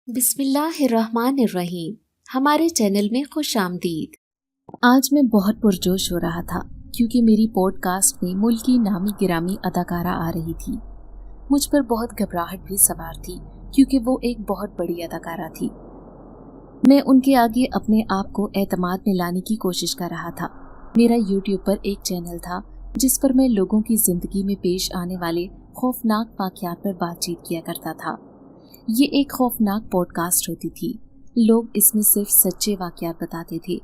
बिस्मिल्लाहिर्रहमानिर्रहीम। हमारे चैनल में खुश आमदीद। आज मैं बहुत पुरजोश हो रहा था क्योंकि मेरी पॉडकास्ट में मुल्की नामी गिरामी अदाकारा आ रही थी। मुझ पर बहुत घबराहट भी सवार थी क्योंकि वो एक बहुत बड़ी अदाकारा थी। मैं उनके आगे अपने आप को एतमाद में लाने की कोशिश कर रहा था। मेरा यूट्यूब पर एक चैनल था जिस पर मैं लोगों की जिंदगी में पेश आने वाले खौफनाक वाक़यात पर बातचीत किया करता था। ये एक खौफनाक पॉडकास्ट होती थी। लोग इसमें सिर्फ सच्चे वाक़यात बताते थे।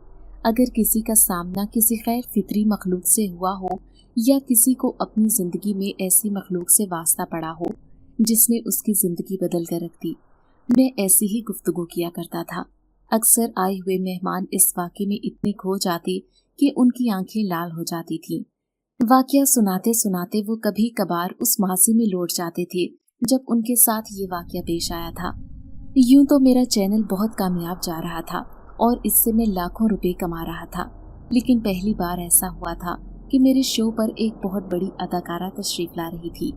अगर किसी का सामना किसी गैर फितरी मखलूक से हुआ हो या किसी को अपनी ज़िंदगी में ऐसी मखलूक से वास्ता पड़ा हो जिसने उसकी ज़िंदगी बदल कर रख दी, मैं ऐसी ही गुफ्तगू किया करता था। अक्सर आए हुए मेहमान इस वाक़े में इतने खो जाते कि उनकी आंखें लाल हो जाती थीं। वाक़या सुनाते सुनाते वो कभी कभार उस मासी में लौट जाते थे जब उनके साथ ये वाक़या पेश आया था। यूं तो मेरा चैनल बहुत कामयाब जा रहा था और इससे मैं लाखों रुपए कमा रहा था, लेकिन पहली बार ऐसा हुआ था कि मेरे शो पर एक बहुत बड़ी अदाकारा तशरीफ ला रही थी,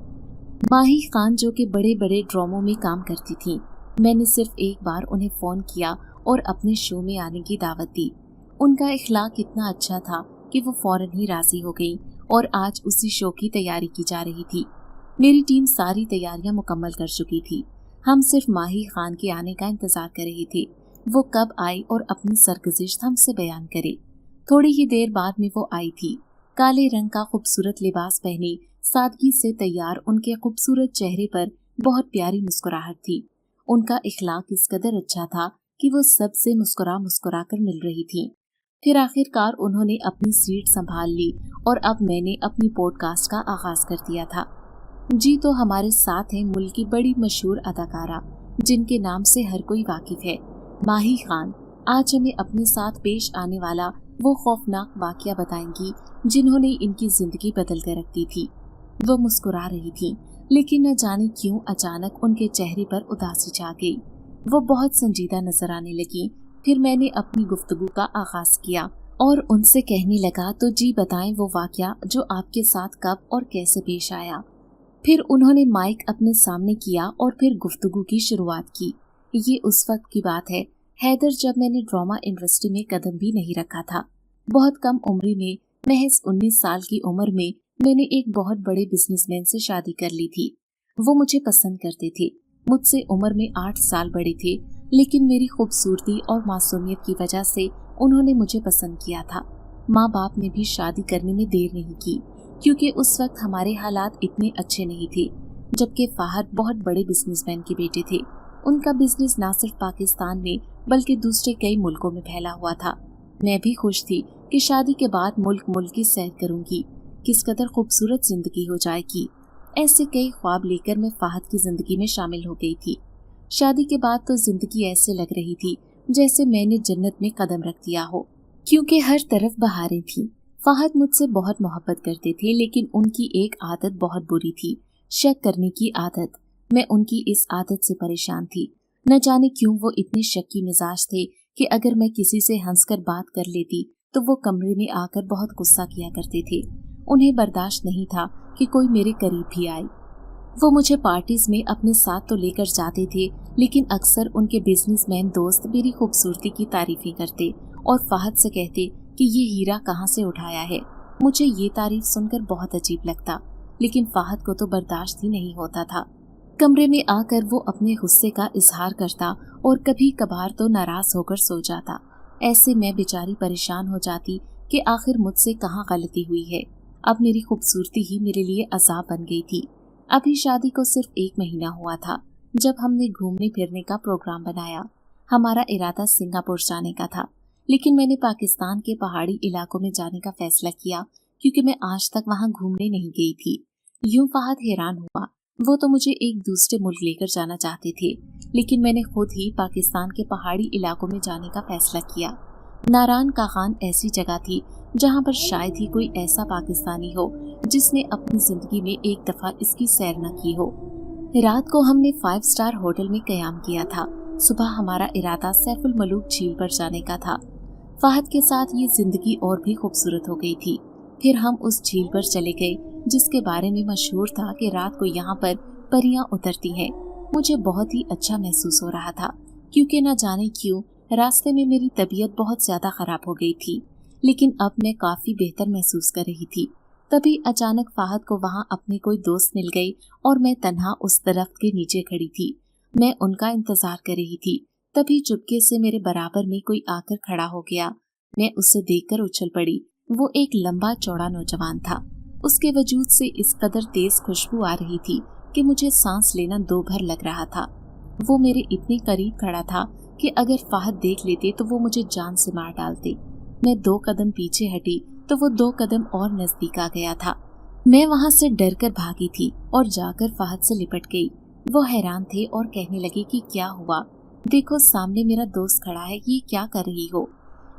माही खान, जो कि बड़े बड़े ड्रामों में काम करती थी। मैंने सिर्फ एक बार उन्हें फ़ोन किया और अपने शो में आने की दावत दी। उनका इखलाक इतना अच्छा था कि वो फ़ौरन ही राज़ी हो गई और आज उसी शो की तैयारी की जा रही थी। मेरी टीम सारी तैयारियां मुकम्मल कर चुकी थी। हम सिर्फ माही खान के आने का इंतजार कर रहे थे। वो कब आई और अपनी सरगुज़िश्त हमसे बयान करे। थोड़ी ही देर बाद में वो आई थी। काले रंग का खूबसूरत लिबास पहने, सादगी से तैयार, उनके खूबसूरत चेहरे पर बहुत प्यारी मुस्कुराहट थी। उनका इखलाक इस कदर अच्छा था कि वो सबसे मुस्कुरा कर मिल रही थी। फिर आखिरकार उन्होंने अपनी सीट संभाल ली और अब मैंने अपनी पॉडकास्ट का आगाज कर दिया था। जी तो हमारे साथ हैं मुल्क की बड़ी मशहूर अदाकारा जिनके नाम से हर कोई वाकिफ है, माही खान। आज हमें अपने साथ पेश आने वाला वो खौफनाक वाक़या बताएंगी जिन्होंने इनकी जिंदगी बदल कर रख दी थी। वो मुस्कुरा रही थी, लेकिन न जाने क्यों अचानक उनके चेहरे पर उदासी छा गई। वो बहुत संजीदा नजर आने लगी। फिर मैंने अपनी गुफ्तगू का आगाज किया और उनसे कहने लगा, तो जी बताएं वो वाक़या जो आपके साथ कब और कैसे पेश आया। फिर उन्होंने माइक अपने सामने किया और फिर गुफ्तगू की शुरुआत की। ये उस वक्त की बात है, हैदर, जब मैंने ड्रामा इंडस्ट्री में कदम भी नहीं रखा था। बहुत कम उम्र में, महज 19 साल की उम्र में, मैंने एक बहुत बड़े बिजनेसमैन से शादी कर ली थी। वो मुझे पसंद करते थे। मुझसे उम्र में 8 साल बड़े थे, लेकिन मेरी खूबसूरती और मासूमियत की वजह से उन्होंने मुझे पसंद किया था। माँ बाप ने भी शादी करने में देर नहीं की क्योंकि उस वक्त हमारे हालात इतने अच्छे नहीं थे। जबकि फाहद बहुत बड़े बिजनेसमैन के बेटे थे। उनका बिजनेस न सिर्फ पाकिस्तान में बल्कि दूसरे कई मुल्कों में फैला हुआ था। मैं भी खुश थी कि शादी के बाद मुल्क की सैर करूंगी, किस कदर खूबसूरत जिंदगी हो जाएगी। ऐसे कई ख्वाब लेकर मैं फाहद की जिंदगी में शामिल हो गई थी। शादी के बाद तो जिंदगी ऐसे लग रही थी जैसे मैंने जन्नत में कदम रख दिया हो, क्योंकि हर तरफ बहारें थीं। फाहद मुझसे बहुत मोहब्बत करते थे, लेकिन उनकी एक आदत बहुत बुरी थी, शक करने की आदत। मैं उनकी इस आदत से परेशान थी। न जाने क्यों वो इतने शक्की मिजाज थे कि अगर मैं किसी से हंसकर बात कर लेती तो वो कमरे में आकर बहुत गुस्सा किया करते थे। उन्हें बर्दाश्त नहीं था कि कोई मेरे करीब भी आए। वो मुझे पार्टीज में अपने साथ तो लेकर जाते थे, लेकिन अक्सर उनके बिजनेसमैन दोस्त मेरी खूबसूरती की तारीफें करते और फाहद से कहते कि ये हीरा कहाँ से उठाया है। मुझे ये तारीफ सुनकर बहुत अजीब लगता, लेकिन फाहद को तो बर्दाश्त ही नहीं होता था। कमरे में आकर वो अपने गुस्से का इजहार करता और कभी कभार तो नाराज होकर सो जाता। ऐसे मैं बेचारी परेशान हो जाती कि आखिर मुझसे कहाँ गलती हुई है। अब मेरी खूबसूरती ही मेरे लिए अजाब बन गई थी। अभी शादी को सिर्फ 1 महीना हुआ था जब हमने घूमने फिरने का प्रोग्राम बनाया। हमारा इरादा सिंगापुर जाने का था, लेकिन मैंने पाकिस्तान के पहाड़ी इलाकों में जाने का फैसला किया क्योंकि मैं आज तक वहां घूमने नहीं गई थी। यूं फाहद हैरान हुआ। वो तो मुझे एक दूसरे मुल्क लेकर जाना चाहते थे, लेकिन मैंने खुद ही पाकिस्तान के पहाड़ी इलाकों में जाने का फैसला किया। नारान का खान ऐसी जगह थी जहां पर शायद ही कोई ऐसा पाकिस्तानी हो जिसने अपनी जिंदगी में एक दफा इसकी सैर न की हो। रात को हमने 5 स्टार होटल में कयाम किया था। सुबह हमारा इरादा सैफुल मलूक झील पर जाने का था। फाहद के साथ ये जिंदगी और भी खूबसूरत हो गई थी। फिर हम उस झील पर चले गए जिसके बारे में मशहूर था कि रात को यहाँ पर परियां उतरती हैं। मुझे बहुत ही अच्छा महसूस हो रहा था। क्योंकि न जाने क्यों रास्ते में मेरी तबीयत बहुत ज्यादा खराब हो गई थी, लेकिन अब मैं काफी बेहतर महसूस कर रही थी। तभी अचानक फाहद को वहाँ अपनी कोई दोस्त मिल गई और मैं तन्हा उस दरख्त के नीचे खड़ी थी। मैं उनका इंतजार कर रही थी। तभी चुपके से मेरे बराबर में कोई आकर खड़ा हो गया। मैं उसे देखकर उछल पड़ी। वो एक लंबा चौड़ा नौजवान था। उसके वजूद से इस कदर तेज खुशबू आ रही थी कि मुझे सांस लेना दो भर लग रहा था। वो मेरे इतने करीब खड़ा था कि अगर फाहद देख लेते तो वो मुझे जान से मार डालते। मैं 2 कदम पीछे हटी तो वो 2 कदम और नजदीक आ गया था। मैं वहाँ से डर कर भागी थी और जाकर फाहद से लिपट गई। वो हैरान थे और कहने लगे कि क्या हुआ, देखो सामने मेरा दोस्त खड़ा है, ये क्या कर रही हो।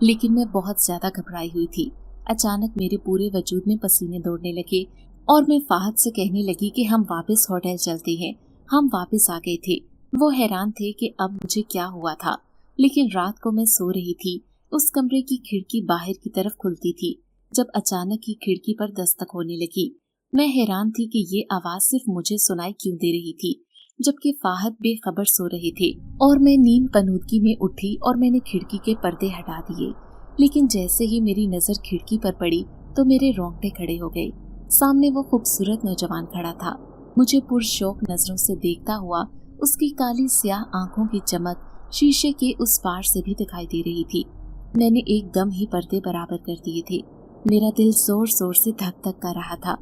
लेकिन मैं बहुत ज्यादा घबराई हुई थी। अचानक मेरे पूरे वजूद में पसीने दौड़ने लगे और मैं फाहद से कहने लगी कि हम वापस होटल चलते हैं। हम वापस आ गए थे। वो हैरान थे कि अब मुझे क्या हुआ था, लेकिन रात को मैं सो रही थी। उस कमरे की खिड़की बाहर की तरफ खुलती थी जब अचानक ही खिड़की पर दस्तक होने लगी। मैं हैरान थी कि ये आवाज सिर्फ मुझे सुनाई क्यों दे रही थी, जबकि फाहद बेखबर सो रहे थे। और मैं नींद पनूदगी में उठी और मैंने खिड़की के पर्दे हटा दिए। लेकिन जैसे ही मेरी नजर खिड़की पर पड़ी तो मेरे रोंगटे खड़े हो गए। सामने वो खूबसूरत नौजवान खड़ा था। मुझे पुरशौक नजरों से देखता हुआ उसकी काली स्याह आंखों की चमक शीशे के उस पार से भी दिखाई दे रही थी। मैंने एकदम ही पर्दे बराबर कर दिए थे। मेरा दिल जोर जोर से धक धक कर रहा था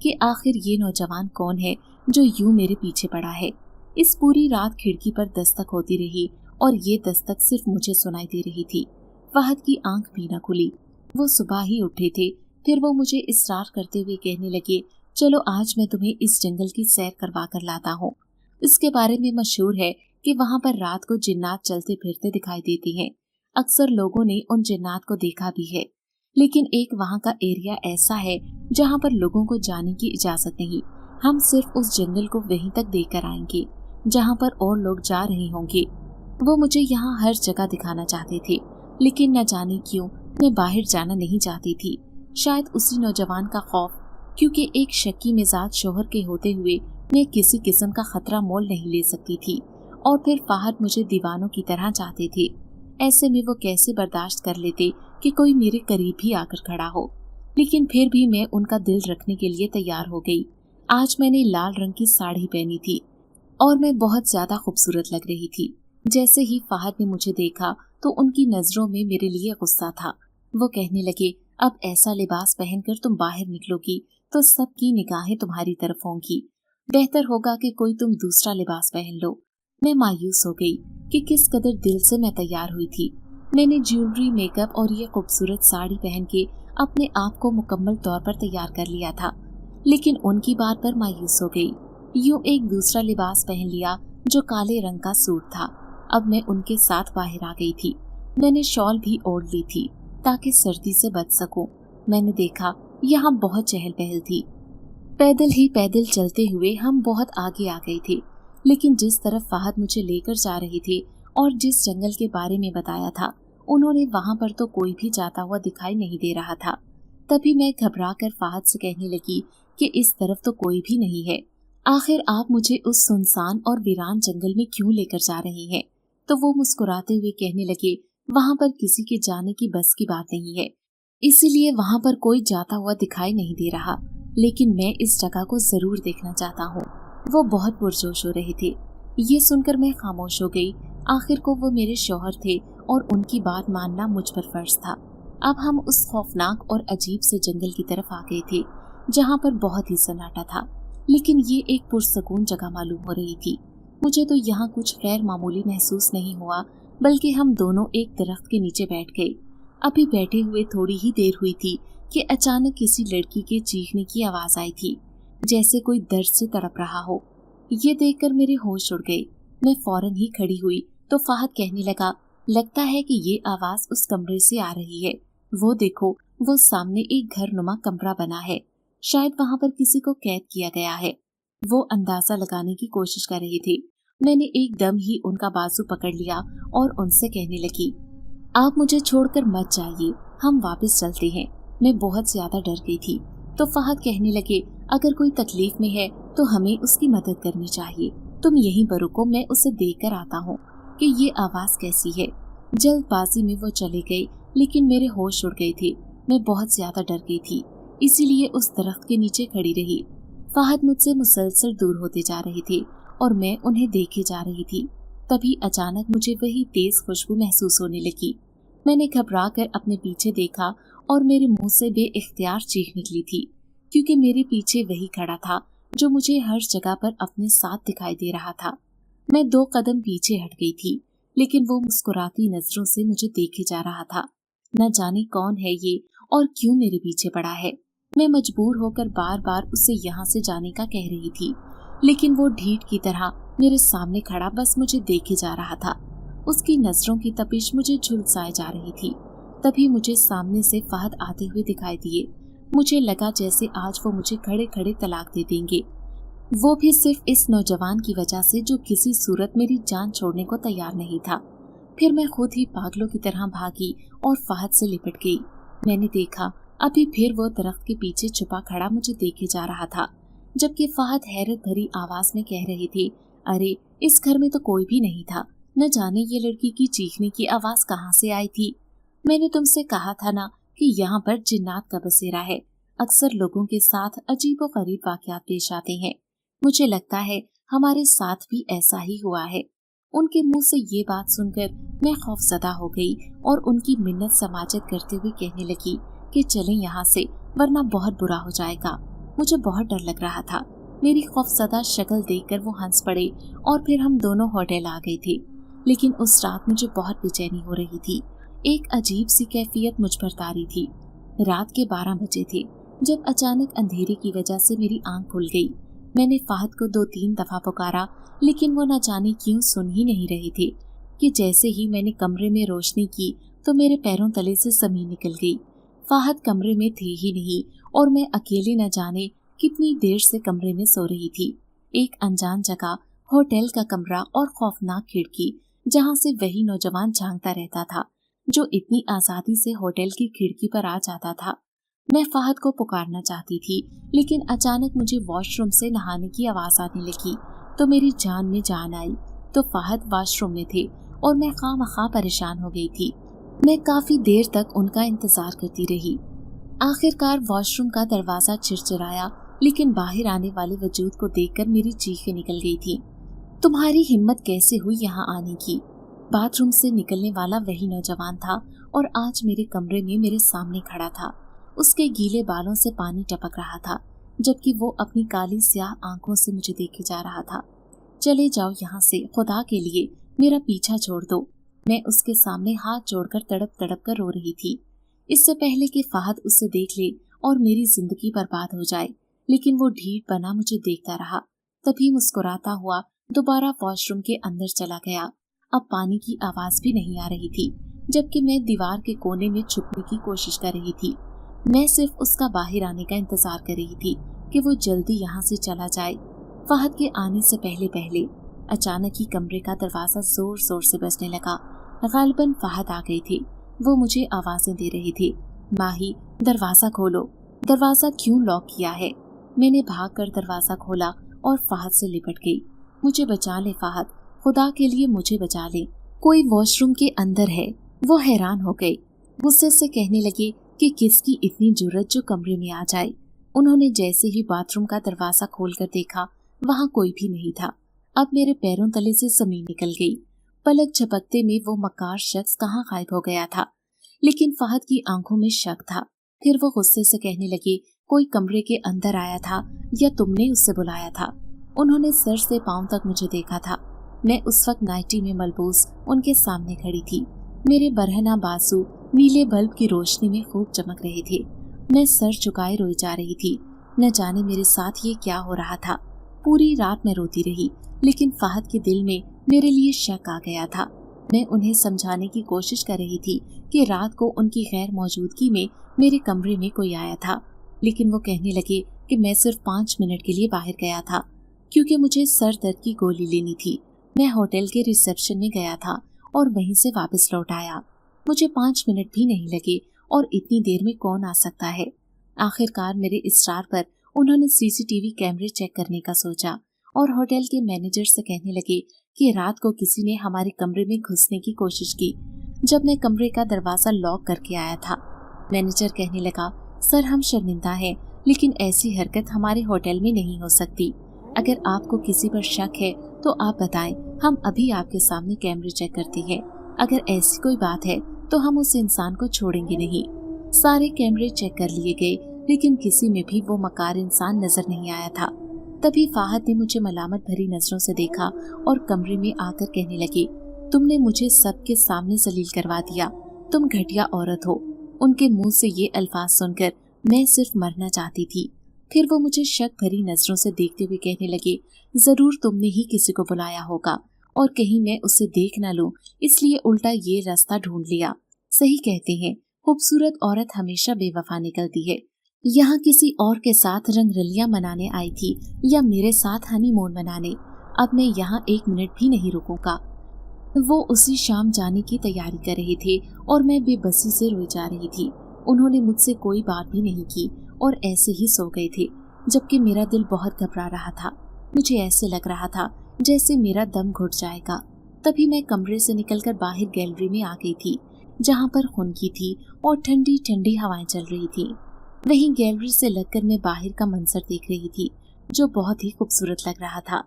कि आखिर ये नौजवान कौन है जो यूं मेरे पीछे पड़ा है। इस पूरी रात खिड़की पर दस्तक होती रही और ये दस्तक सिर्फ मुझे सुनाई दे रही थी। फाहद की आंख भी न खुली। वो सुबह ही उठे थे। फिर वो मुझे इसरार करते हुए कहने लगे, चलो आज मैं तुम्हें इस जंगल की सैर करवा कर लाता हूँ। इसके बारे में मशहूर है कि वहाँ पर रात को जिन्नात चलते फिरते दिखाई देती हैं। अक्सर लोगों ने उन जिन्नात को देखा भी है, लेकिन एक वहाँ का एरिया ऐसा है जहाँ पर लोगों को जाने की इजाजत नहीं। हम सिर्फ उस जंगल को वहीं तक देकर आएंगे जहाँ पर और लोग जा रहे होंगे। वो मुझे यहाँ हर जगह दिखाना चाहते थे, लेकिन न जाने क्यों मैं बाहर जाना नहीं चाहती थी। शायद उसी नौजवान का खौफ, क्योंकि एक शक्की मिजाज शोहर के होते हुए मैं किसी किस्म का खतरा मोल नहीं ले सकती थी। और फिर फाहद मुझे दीवानों की तरह चाहते थे। ऐसे में वो कैसे बर्दाश्त कर लेते कि कोई मेरे करीब ही आकर खड़ा हो। लेकिन फिर भी मैं उनका दिल रखने के लिए तैयार हो गई। आज मैंने लाल रंग की साड़ी पहनी थी और मैं बहुत ज्यादा खूबसूरत लग रही थी। जैसे ही फाहद ने मुझे देखा तो उनकी नजरों में मेरे लिए गुस्सा था। वो कहने लगे, अब ऐसा लिबास पहनकर तुम बाहर निकलोगी तो सबकी निगाहें तुम्हारी तरफ होंगी। बेहतर होगा कि कोई तुम दूसरा लिबास पहन लो। मैं मायूस हो गई कि किस कदर दिल से मैं तैयार हुई थी। मैंने ज्वेलरी, मेकअप और ये खूबसूरत साड़ी पहन के अपने आप को मुकम्मल तौर पर तैयार कर लिया था, लेकिन उनकी बात पर मायूस हो गई। यूं एक दूसरा लिबास पहन लिया जो काले रंग का सूट था। अब मैं उनके साथ बाहर आ गई थी। मैंने शॉल भी ओढ़ ली थी ताकि सर्दी से बच सकूं। मैंने देखा यहाँ बहुत चहल पहल थी। पैदल ही पैदल चलते हुए हम बहुत आगे आ गए थे, लेकिन जिस तरफ फाहद मुझे लेकर जा रहे थे और जिस जंगल के बारे में बताया था, उन्होंने वहाँ पर तो कोई भी जाता हुआ दिखाई नहीं दे रहा था। तभी मैं घबरा कर फाहद से कहने लगी कि इस तरफ तो कोई भी नहीं है। आखिर आप मुझे उस सुनसान और वीरान जंगल में क्यों लेकर जा रहे हैं? तो वो मुस्कुराते हुए कहने लगे, वहाँ पर किसी के जाने की बस की बात नहीं है, इसीलिए वहाँ पर कोई जाता हुआ दिखाई नहीं दे रहा, लेकिन मैं इस जगह को जरूर देखना चाहता हूँ। वो बहुत पुरजोश हो रहे थे। ये सुनकर मैं खामोश हो गई। आखिर को वो मेरे शौहर थे और उनकी बात मानना मुझ पर फर्ज था। अब हम उस खौफनाक और अजीब से जंगल की तरफ आ गए थे जहाँ पर बहुत ही सन्नाटा था, लेकिन ये एक पुरसकून जगह मालूम हो रही थी। मुझे तो यहाँ कुछ गैर मामूली महसूस नहीं हुआ, बल्कि हम दोनों एक दरख्त के नीचे बैठ गए। अभी बैठे हुए थोड़ी ही देर हुई थी कि अचानक किसी लड़की के चीखने की आवाज आई थी, जैसे कोई दर्द से तड़प रहा हो। ये देखकर मेरे होश उड़ गए। मैं फौरन ही खड़ी हुई तो फाहद कहने लगा, लगता है कि ये आवाज उस कमरे से आ रही है। वो देखो, वो सामने एक घर नुमा कमरा बना है, शायद वहाँ पर किसी को कैद किया गया है। वो अंदाजा लगाने की कोशिश कर रहे थे। मैंने एकदम ही उनका बाजू पकड़ लिया और उनसे कहने लगी, आप मुझे छोड़कर मत जाइए, हम वापस चलते हैं। मैं बहुत ज्यादा डर गई थी। तो फाहद कहने लगे, अगर कोई तकलीफ में है तो हमें उसकी मदद करनी चाहिए। तुम यहीं पर रुको, मैं उसे देख कर आता हूँ। कि ये आवाज कैसी है। जल्दबाजी में वो चले गए, लेकिन मेरे होश उड़ गए थे। मैं बहुत ज्यादा डर गई थी, इसीलिए उस दरख्त के नीचे खड़ी रही। फहद मुझसे मुसलसल दूर होते जा रहे थे और मैं उन्हें देखे जा रही थी। तभी अचानक मुझे वही तेज खुशबू महसूस होने लगी। मैंने घबरा कर अपने पीछे देखा और मेरे मुंह से बेइख्तियार चीख निकली थी, क्योंकि मेरे पीछे वही खड़ा था जो मुझे हर जगह पर अपने साथ दिखाई दे रहा था। मैं 2 कदम पीछे हट गई थी, लेकिन वो मुस्कुराती नजरों से मुझे देखे जा रहा था। न जाने कौन है ये और क्यों मेरे पीछे पड़ा है। मैं मजबूर होकर बार बार उससे यहाँ से जाने का कह रही थी, लेकिन वो ढीठ की तरह मेरे सामने खड़ा बस मुझे देखे जा रहा था। उसकी नजरों की तपिश मुझे झुलसाए जा रही थी। तभी मुझे सामने से फहद आते हुए दिखाई दिए। मुझे लगा जैसे आज वो मुझे खड़े खड़े तलाक दे देंगे, वो भी सिर्फ इस नौजवान की वजह से जो किसी सूरत मेरी जान छोड़ने को तैयार नहीं था। फिर मैं खुद ही पागलों की तरह भागी और फहद से लिपट गई। मैंने देखा अभी फिर वो दरख्त के पीछे छुपा खड़ा मुझे देखे जा रहा था, जबकि फहद हैरत भरी आवाज में कह रहे थे, अरे इस घर में तो कोई भी नहीं था, न जाने ये लड़की की चीखने की आवाज कहाँ से आई थी। मैंने तुमसे कहा था ना कि यहाँ पर जिन्नात का बसेरा है। अक्सर लोगों के साथ अजीबोगरीब वाकयात पेश आते हैं। मुझे लगता है हमारे साथ भी ऐसा ही हुआ है। उनके मुंह से ये बात सुनकर मैं खौफजदा हो गई और उनकी मिन्नत समाजत करते हुए कहने लगी कि चलें यहाँ से, वरना बहुत बुरा हो जाएगा। मुझे बहुत डर लग रहा था। मेरी खौफजदा शक्ल देखकर वो हंस पड़े और फिर हम दोनों होटल आ गए थे। लेकिन उस रात मुझे बहुत बेचैनी हो रही थी। एक अजीब सी कैफियत मुझ पर तारी थी। रात के 12 बजे थे जब अचानक अंधेरे की वजह से मेरी आंख खुल गई। मैंने फहद को 2-3 दफा पुकारा, लेकिन वो न जाने क्यों सुन ही नहीं रहे थे कि जैसे ही मैंने कमरे में रोशनी की तो मेरे पैरों तले से जमीन निकल गई। फहद कमरे में थे ही नहीं और मैं अकेले न जाने कितनी देर से कमरे में सो रही थी। एक अनजान जगह, होटल का कमरा और खौफनाक खिड़की जहाँ से वही नौजवान झांकता रहता था जो इतनी आजादी से होटल की खिड़की पर आ जाता था। मैं फहद को पुकारना चाहती थी, लेकिन अचानक मुझे वॉशरूम से नहाने की आवाज आने लगी तो मेरी जान में जान आई। तो फहद वॉशरूम में थे और मैं खामखा परेशान हो गई थी। मैं काफी देर तक उनका इंतजार करती रही। आखिरकार वॉशरूम का दरवाजा चिरचिराया, लेकिन बाहर आने वाले वजूद को देखकर मेरी चीखें निकल गई थी। तुम्हारी हिम्मत कैसे हुई यहाँ आने की? बाथरूम से निकलने वाला वही नौजवान था और आज मेरे कमरे में मेरे सामने खड़ा था। उसके गीले बालों से पानी टपक रहा था, जबकि वो अपनी काली स्याह आंखों से मुझे देखे जा रहा था। चले जाओ यहाँ से, खुदा के लिए मेरा पीछा छोड़ दो। मैं उसके सामने हाथ जोड़कर तड़प तड़प कर रो रही थी, इससे पहले कि फहद उसे देख ले और मेरी जिंदगी बर्बाद हो जाए। लेकिन वो ढीठ बना मुझे देखता रहा। तभी मुस्कुराता हुआ दोबारा वॉशरूम के अंदर चला गया। अब पानी की आवाज भी नहीं आ रही थी, जबकि मैं दीवार के कोने में छुपने की कोशिश कर रही थी। मैं सिर्फ उसका बाहर आने का इंतजार कर रही थी कि वो जल्दी यहाँ से चला जाए। फहद के आने से पहले पहले अचानक ही कमरे का दरवाजा जोर जोर से बजने लगा। गालिबन फहद आ गए थे। वो मुझे आवाजें दे रहे थे, माही दरवाजा खोलो, दरवाजा क्यों लॉक किया है? मैंने भाग कर दरवाजा खोला और फहद से लिपट गई। मुझे बचा ले फहद, खुदा के लिए मुझे बचा ले, कोई वॉशरूम के अंदर है। वो हैरान हो गए, गुस्से से कहने लगे कि किसकी इतनी जुर्रत जो कमरे में आ जाए। उन्होंने जैसे ही बाथरूम का दरवाजा खोलकर देखा, वहाँ कोई भी नहीं था। अब मेरे पैरों तले से जमीन निकल गई। पलक झपकते में वो मक्कार शख्स कहाँ गायब हो गया था। लेकिन फहद की आंखों में शक था। फिर वो गुस्से से कहने लगे, कोई कमरे के अंदर आया था या तुमने उससे बुलाया था? उन्होंने सर से पांव तक मुझे देखा था। मैं उस वक्त नाइटी में मलबूस उनके सामने खड़ी थी। मेरे बरहना बाजू नीले बल्ब की रोशनी में खूब चमक रहे थे। मैं सर झुकाए रोई जा रही थी। न जाने मेरे साथ ये क्या हो रहा था। पूरी रात मैं रोती रही, लेकिन फहद के दिल में मेरे लिए शक आ गया था। मैं उन्हें समझाने की कोशिश कर रही थी कि रात को उनकी गैर मौजूदगी में मेरे कमरे में कोई आया था, लेकिन वो कहने लगे कि मैं सिर्फ 5 मिनट के लिए बाहर गया था, क्योंकि मुझे सर दर्द की गोली लेनी थी। मैं होटल के रिसेप्शन में गया था और वहीं से वापस लौट आया। मुझे 5 मिनट भी नहीं लगे, और इतनी देर में कौन आ सकता है? आखिरकार मेरे इसरार पर उन्होंने सीसीटीवी कैमरे चेक करने का सोचा और होटल के मैनेजर से कहने लगे कि रात को किसी ने हमारे कमरे में घुसने की कोशिश की जब मैं कमरे का दरवाजा लॉक करके आया था। मैनेजर कहने लगा, सर हम शर्मिंदा हैं, लेकिन ऐसी हरकत हमारे होटल में नहीं हो सकती। अगर आपको किसी पर शक है तो आप बताएं, हम अभी आपके सामने कैमरे चेक करते हैं। अगर ऐसी कोई बात है तो हम उस इंसान को छोड़ेंगे नहीं। सारे कैमरे चेक कर लिए गए, लेकिन किसी में भी वो मकार इंसान नजर नहीं आया था। तभी फाहद ने मुझे मलामत भरी नजरों से देखा और कमरे में आकर कहने लगे, तुमने मुझे सबके सामने जलील करवा दिया, तुम घटिया औरत हो। उनके मुंह से ये अल्फाज सुनकर मैं सिर्फ मरना चाहती थी। फिर वो मुझे शक भरी नजरों से देखते हुए कहने लगे, जरूर तुमने ही किसी को बुलाया होगा और कहीं मैं उसे देख न लूं, इसलिए उल्टा ये रास्ता ढूंढ लिया। सही कहते हैं, खूबसूरत औरत हमेशा बेवफा निकलती है। यहाँ किसी और के साथ रंगरलियां मनाने आई थी या मेरे साथ हनीमून मनाने। अब मैं यहाँ 1 मिनट भी नहीं रुकूंगा। वो उसी शाम जाने की तैयारी कर रहे थे और मैं बेबसी से रोई जा रही थी। उन्होंने मुझसे कोई बात भी नहीं की और ऐसे ही सो गए थे, जबकि मेरा दिल बहुत घबरा रहा था। मुझे ऐसे लग रहा था जैसे मेरा दम घुट जाएगा। तभी मैं कमरे से निकलकर बाहर गैलरी में आ गई थी, जहाँ पर खुनकी थी और ठंडी ठंडी हवाएं चल रही थी। वहीं गैलरी से लगकर मैं बाहर का मंजर देख रही थी, जो बहुत ही खूबसूरत लग रहा था।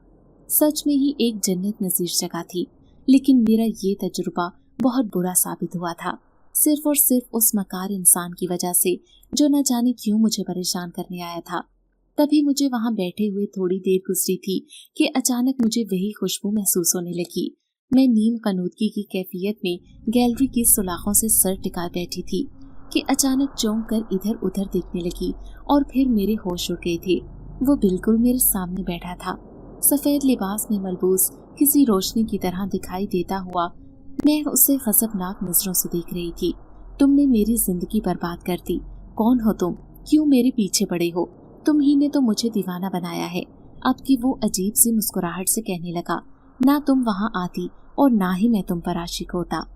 सच में ही एक जन्नत नज़ीर जगह थी, लेकिन मेरा ये तजुर्बा बहुत बुरा साबित हुआ था, सिर्फ और सिर्फ उस मकार इंसान की वजह से, जो न जाने क्यों मुझे परेशान करने आया था। तभी मुझे वहां बैठे हुए थोड़ी देर गुजरी थी कि अचानक मुझे वही खुशबू महसूस होने लगी। मैं नीम कनूदगी की कैफियत में गैलरी की सुलाखों से सर टिका बैठी थी कि अचानक चौंक कर इधर उधर देखने लगी और फिर मेरे होश उड़ गए थे। वो बिल्कुल मेरे सामने बैठा था, सफेद लिबास में मलबूस, किसी रोशनी की तरह दिखाई देता हुआ। मैं उसे खसकनाक नजरों से देख रही थी। तुमने मेरी जिंदगी बर्बाद कर दी। कौन हो तुम? क्यों मेरे पीछे पड़े हो? तुम ही ने तो मुझे दीवाना बनाया है। अब की वो अजीब सी मुस्कुराहट से कहने लगा, ना तुम वहाँ आती और ना ही मैं तुम पर आशिक होता।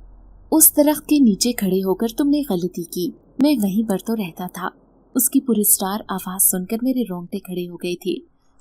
उस दरख्त के नीचे खड़े होकर तुमने गलती की, मैं वहीं पर तो रहता था। उसकी पुरस्कार आवाज सुनकर मेरे रोंगटे खड़े हो गए थे।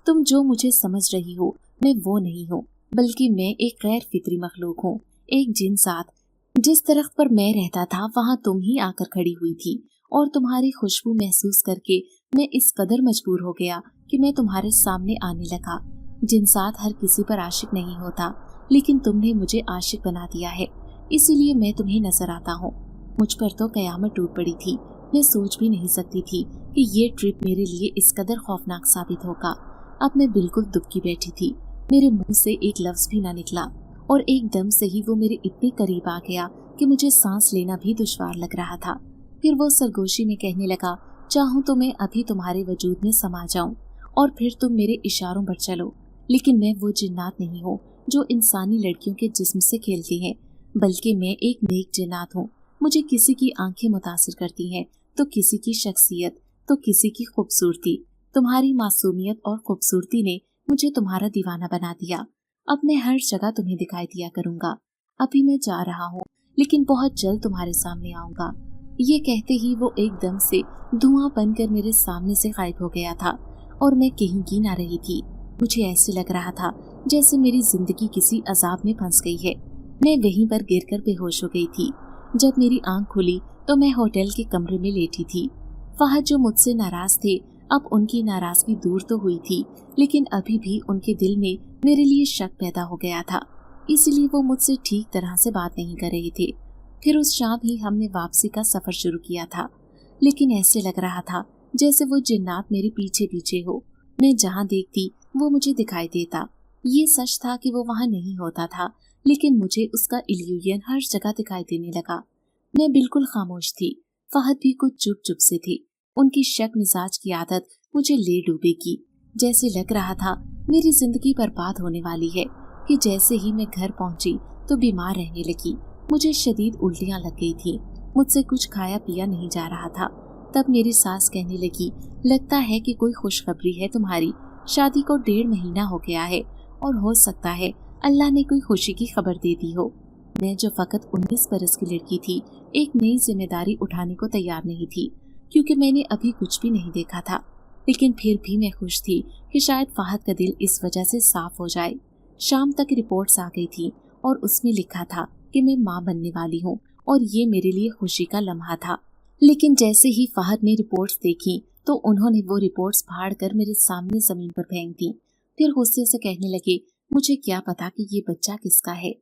तुम जो मुझे समझ रही हो, मैं वो नहीं हूँ, बल्कि मैं एक गैर फितरी मखलूक हूँ, एक जिन्सात। जिस दरख्त पर मैं रहता था वहाँ तुम ही आकर खड़ी हुई थी और तुम्हारी खुशबू महसूस करके मैं इस कदर मजबूर हो गया कि मैं तुम्हारे सामने आने लगा। जिन्सात हर किसी पर आशिक नहीं होता, लेकिन तुमने मुझे आशिक बना दिया है, इसीलिए मैं तुम्हें नजर आता हूँ। मुझ पर तो कयामत टूट पड़ी थी। मैं सोच भी नहीं सकती थी कि ये ट्रिप मेरे लिए इस कदर खौफनाक साबित होगा। अब मैं बिल्कुल दुबकी बैठी थी। मेरे मुंह से एक लफ्ज भी ना निकला और एकदम से ही वो मेरे इतने करीब आ गया कि मुझे सांस लेना भी दुश्वार लग रहा था। फिर वो सरगोशी में कहने लगा, चाहूँ तो मैं अभी तुम्हारे वजूद में समा जाऊं और फिर तुम मेरे इशारों पर चलो, लेकिन मैं वो जिन्नात नहीं हूँ जो इंसानी लड़कियों के जिस्म से खेलती हैं, बल्कि मैं एक नेक जिन्नात हूँ। मुझे किसी की आंखें मुतासिर करती हैं, तो किसी की शख्सियत, तो किसी की खूबसूरती। तुम्हारी मासूमियत और खूबसूरती ने मुझे तुम्हारा दीवाना बना दिया। अब मैं हर जगह तुम्हें दिखाई दिया करूंगा। अभी मैं जा रहा हूँ, लेकिन बहुत जल्द तुम्हारे सामने आऊंगा। ये कहते ही वो एकदम से धुआं बनकर मेरे सामने से गायब हो गया था और मैं कहीं की ना रही थी। मुझे ऐसे लग रहा था जैसे मेरी जिंदगी किसी अजाब में फंस गई है। मैं वहीं पर गिरकर बेहोश हो गई थी। जब मेरी आंख खुली तो मैं होटल के कमरे में लेटी थी। फहद जो मुझसे नाराज थे, अब उनकी नाराजगी दूर तो हुई थी, लेकिन अभी भी उनके दिल में मेरे लिए शक पैदा हो गया था। इसीलिए वो मुझसे ठीक तरह से बात नहीं कर रहे थे। फिर उस शाम ही हमने वापसी का सफर शुरू किया था, लेकिन ऐसे लग रहा था जैसे वो जिन्नात मेरे पीछे पीछे हो। मैं जहाँ देखती वो मुझे दिखाई देता। ये सच था कि वो वहाँ नहीं होता था, लेकिन मुझे उसका इल्यूजन हर जगह दिखाई देने लगा। मैं बिल्कुल खामोश थी। फहद भी कुछ चुप चुप से थे। उनकी शक मिजाज की आदत मुझे ले डूबेगी। जैसे लग रहा था मेरी जिंदगी बर्बाद होने वाली है कि जैसे ही मैं घर पहुंची तो बीमार रहने लगी। मुझे शदीद उल्टियां लग गई थी। मुझसे कुछ खाया पिया नहीं जा रहा था। तब मेरी सास कहने लगी, लगता है कि कोई खुशखबरी है तुम्हारी। शादी को 1.5 महीना हो गया है और हो सकता है अल्लाह ने कोई खुशी की खबर दे दी हो। मैं जो फकत 19 बरस की लड़की थी, एक नई जिम्मेदारी उठाने को तैयार नहीं थी, क्योंकि मैंने अभी कुछ भी नहीं देखा था। लेकिन फिर भी मैं खुश थी कि शायद फहद का दिल इस वजह से साफ हो जाए। शाम तक रिपोर्ट्स आ गई थी और उसमें लिखा था कि मैं माँ बनने वाली हूँ और ये मेरे लिए खुशी का लम्हा था। लेकिन जैसे ही फहद ने रिपोर्ट्स देखी तो उन्होंने वो रिपोर्ट्स फाड़ कर मेरे सामने जमीन पर फेंक दी। फिर गुस्से से कहने लगे, मुझे क्या पता कि ये बच्चा किसका है।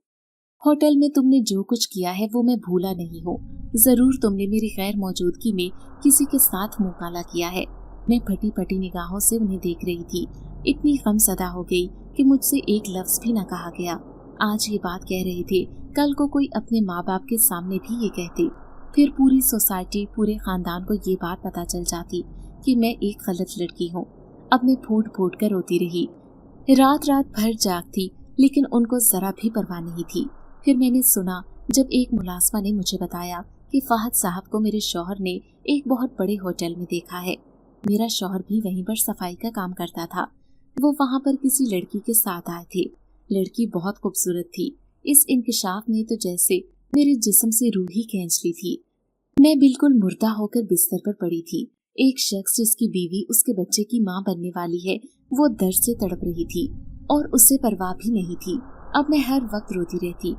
होटल में तुमने जो कुछ किया है वो मैं भूला नहीं हूँ। जरूर तुमने मेरी गैर मौजूदगी में किसी के साथ मुँह काला किया है। मैं फटी फटी निगाहों से उन्हें देख रही थी। इतनी गमज़दा हो गई कि मुझसे एक लफ्ज भी न कहा गया। आज ये बात कह रहे थे, कल को कोई अपने माँ बाप के सामने भी ये कहते, फिर पूरी सोसाइटी, पूरे खानदान को ये बात पता चल जाती कि मैं एक गलत लड़की हूँ। अब मैं फूट फूट कर रोती रही, रात रात भर जागती, लेकिन उनको जरा भी परवाह नहीं थी। फिर मैंने सुना जब एक मुलाजमा ने मुझे बताया कि फहद साहब को मेरे शौहर ने एक बहुत बड़े होटल में देखा है। मेरा शौहर भी वहीं पर सफाई का काम करता था। वो वहाँ पर किसी लड़की के साथ आए थे। लड़की बहुत खूबसूरत थी। इस इंकिशाफ ने तो जैसे मेरे जिस्म से रूह ही खींच ली थी। मैं बिल्कुल मुर्दा होकर बिस्तर पर पड़ी थी। एक शख्स जिसकी बीवी उसके बच्चे की माँ बनने वाली है, वो दर्द से तड़प रही थी और उससे परवाह भी नहीं थी। अब मैं हर वक्त रोती रहती।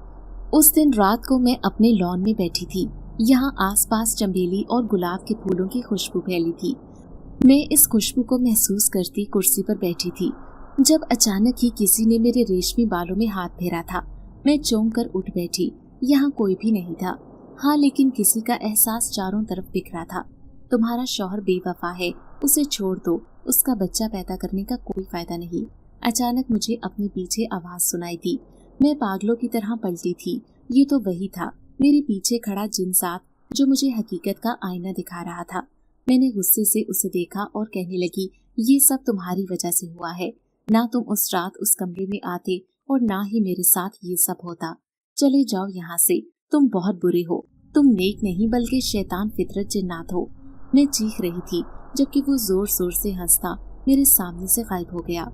उस दिन रात को मैं अपने लॉन में बैठी थी। यहाँ आसपास चमेली और गुलाब के फूलों की खुशबू फैली थी। मैं इस खुशबू को महसूस करती कुर्सी पर बैठी थी जब अचानक ही किसी ने मेरे रेशमी बालों में हाथ फेरा था। मैं चौंक कर उठ बैठी। यहाँ कोई भी नहीं था। हाँ, लेकिन किसी का एहसास चारों तरफ बिखरा था। तुम्हारा शौहर बेवफा है, उसे छोड़ दो, उसका बच्चा पैदा करने का कोई फायदा नहीं। अचानक मुझे अपने पीछे आवाज सुनाई दी। मैं पागलों की तरह पलटी थी। ये तो वही था, मेरे पीछे खड़ा जिन्सात जो मुझे हकीकत का आईना दिखा रहा था। मैंने गुस्से से उसे देखा और कहने लगी, ये सब तुम्हारी वजह से हुआ है। ना तुम उस रात उस कमरे में आते और ना ही मेरे साथ ये सब होता। चले जाओ यहाँ से, तुम बहुत बुरे हो। तुम नेक नहीं बल्कि शैतान फितरत जिन्नात हो। मैं चीख रही थी जबकि वो जोर जोर से हंसता मेरे सामने से गायब हो गया।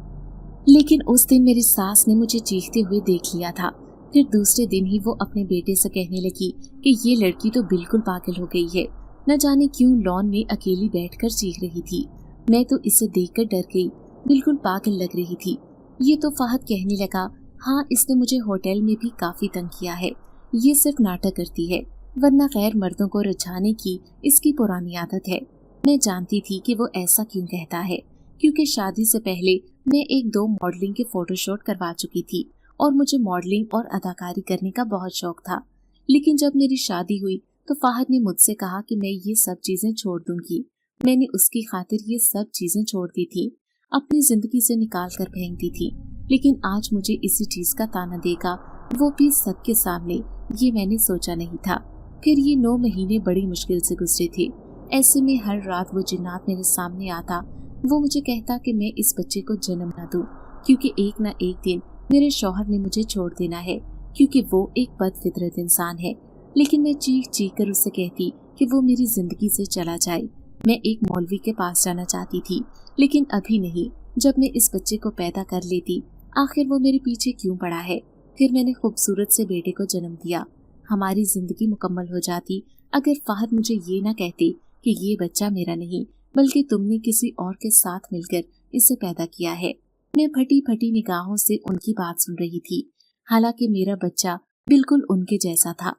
लेकिन उस दिन मेरी सास ने मुझे चीखते हुए देख लिया था। फिर दूसरे दिन ही वो अपने बेटे से कहने लगी कि ये लड़की तो बिल्कुल पागल हो गई है। न जाने क्यों लॉन में अकेली बैठकर चीख रही थी। मैं तो इसे देखकर डर गई, बिल्कुल पागल लग रही थी। ये तो फहद कहने लगा, हाँ, इसने मुझे होटल में भी काफी तंग किया है। ये सिर्फ नाटक करती है, वरना गैर मर्दों को रिझाने की इसकी पुरानी आदत है। मैं जानती थी कि वो ऐसा क्यों कहता है, क्योंकि शादी से पहले मैं 1-2 मॉडलिंग के फोटोशूट करवा चुकी थी और मुझे मॉडलिंग और अदाकारी करने का बहुत शौक था। लेकिन जब मेरी शादी हुई तो फहद ने मुझसे कहा कि मैं ये सब चीजें छोड़ दूंगी। मैंने उसकी खातिर ये सब चीजें छोड़ दी थी, अपनी जिंदगी से निकाल कर फेंक दी थी। लेकिन आज मुझे इसी चीज का ताना देगा, वो भी सबके सामने, ये मैंने सोचा नहीं था। फिर ये 9 महीने बड़ी मुश्किल से गुजरे थे। ऐसे में हर रात वो जिन्नात मेरे सामने आता। वो मुझे कहता कि मैं इस बच्चे को जन्म न दूं, क्योंकि एक न एक दिन मेरे शौहर ने मुझे छोड़ देना है, क्योंकि वो एक बदफितरत इंसान है। लेकिन मैं चीख चीख कर उससे कहती कि वो मेरी जिंदगी से चला जाए। मैं एक मौलवी के पास जाना चाहती थी, लेकिन अभी नहीं, जब मैं इस बच्चे को पैदा कर लेती। आखिर वो मेरे पीछे क्यों पड़ा है। फिर मैंने खूबसूरत से बेटे को जन्म दिया। हमारी जिंदगी मुकम्मल हो जाती अगर फहद मुझे ये ना कहते कि ये बच्चा मेरा नहीं, बल्कि तुमने किसी और के साथ मिलकर इसे पैदा किया है। मैं फटी फटी निगाहों से उनकी बात सुन रही थी। हालांकि मेरा बच्चा बिल्कुल उनके जैसा था।